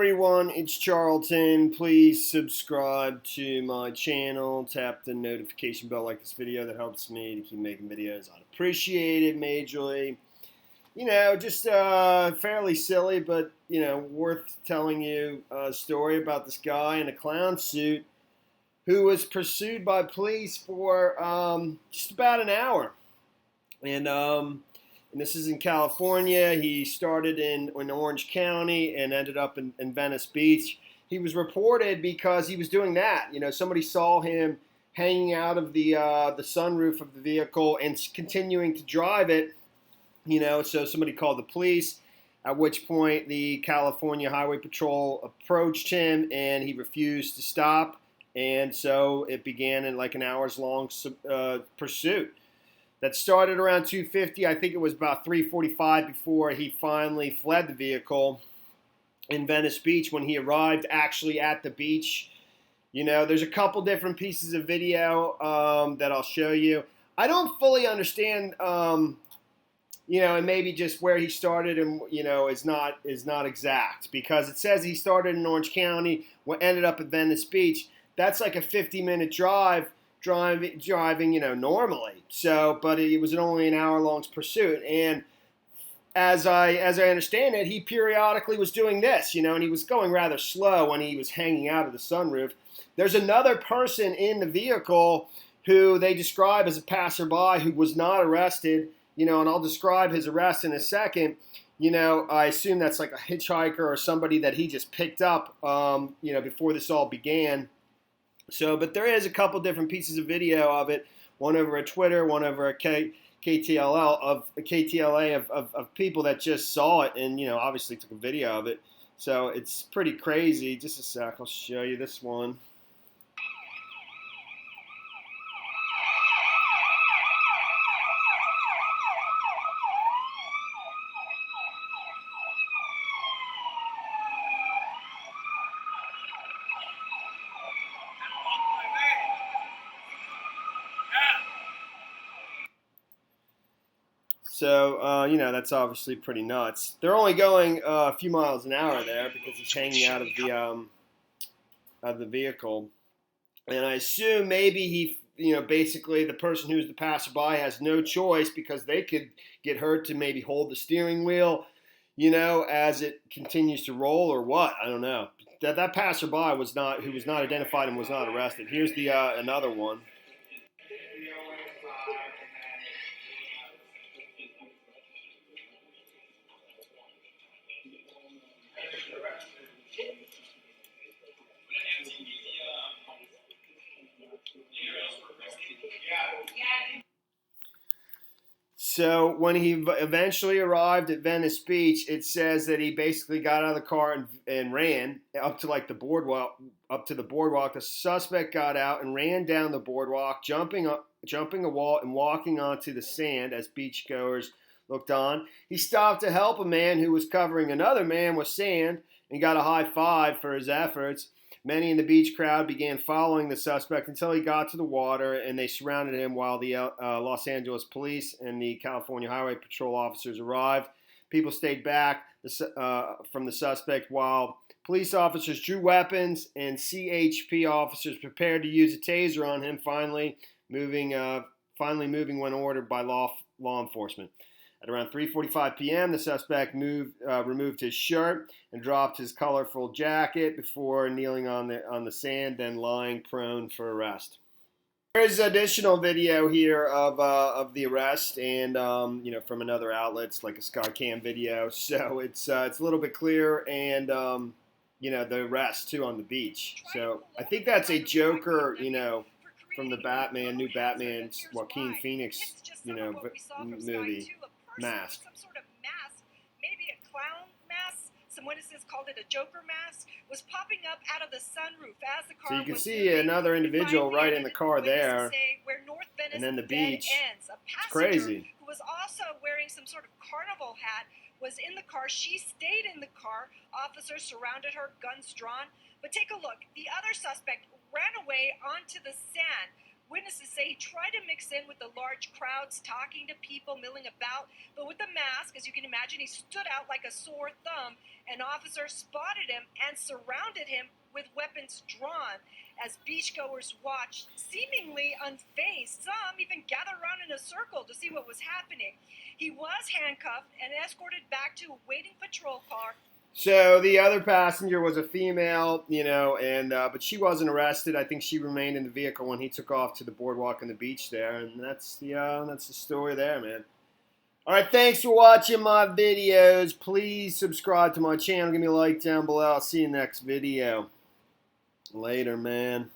everyone, it's Charlton. Please subscribe to my channel. Tap the notification bell, like this video. That helps me to keep making videos. I'd appreciate it majorly. Just fairly silly, but, worth telling you a story about this guy in a clown suit who was pursued by police for just about an hour. And this is in California. He started in Orange County and ended up in Venice Beach. He was reported because he was doing that. Somebody saw him hanging out of the sunroof of the vehicle and continuing to drive it. So somebody called the police, at which point the California Highway Patrol approached him and he refused to stop. And so it began in like an hours-long pursuit. That started around 2:50. I think it was about 3:45 before he finally fled the vehicle in Venice Beach. When he arrived actually at the beach, there's a couple different pieces of video that I'll show you. I don't fully understand, and maybe just where he started and is not exact, because it says he started in Orange County, ended up at Venice Beach. That's like a 50-minute driving, normally. So, but it was only an hour-long pursuit. And as I understand it, he periodically was doing this, and he was going rather slow when he was hanging out of the sunroof. There's another person in the vehicle who they describe as a passerby who was not arrested, and I'll describe his arrest in a second. I assume that's like a hitchhiker or somebody that he just picked up, before this all began. So, but there is a couple different pieces of video of it, one over at Twitter, one over at KTLA of people that just saw it and, obviously took a video of it. So it's pretty crazy. Just a sec, I'll show you this one. So, that's obviously pretty nuts. They're only going a few miles an hour there because he's hanging out of the vehicle. And I assume maybe he, basically the person who's the passerby has no choice because they could get hurt to maybe hold the steering wheel, as it continues to roll or what. I don't know. That passerby who was not identified and was not arrested. Here's the another one. So when he eventually arrived at Venice Beach, it says that he basically got out of the car and ran up to the boardwalk. The suspect got out and ran down the boardwalk, jumping a wall and walking onto the sand as beachgoers looked on. He stopped to help a man who was covering another man with sand and got a high five for his efforts. Many in the beach crowd began following the suspect until he got to the water, and they surrounded him while the Los Angeles police and the California Highway Patrol officers arrived. People stayed back from the suspect while police officers drew weapons and CHP officers prepared to use a taser on him, finally moving when ordered by law enforcement. At around 3:45 p.m., the suspect removed his shirt and dropped his colorful jacket before kneeling on the sand, then lying prone for arrest. There is additional video here of the arrest, and from another outlet, it's like a Skycam video, so it's a little bit clearer, and the arrest too on the beach. So I think that's a Joker, from the new Batman, Joaquin Phoenix, movie. Mask. Some sort of mask, maybe a clown mask. Some witnesses called it a Joker mask. Was popping up out of the sunroof as the car. So you can see another individual right in the car there, and then the beach. Ends. It's crazy. Who was also wearing some sort of carnival hat was in the car. She stayed in the car. Officers surrounded her, guns drawn. But take a look. The other suspect ran away onto the sand Witnesses say he tried to mix in with the large crowds, talking to people, milling about, but with the mask, as you can imagine, he stood out like a sore thumb. An officer spotted him and surrounded him with weapons drawn. As beachgoers watched, seemingly unfazed, some even gathered around in a circle to see what was happening. He was handcuffed and escorted back to a waiting patrol car. So the other passenger was a female, and but she wasn't arrested. I think she remained in the vehicle when he took off to the boardwalk and the beach there, and that's the story there, man. All right, thanks for watching my videos. Please subscribe to my channel. Give me a like down below. I'll see you next video. Later, man.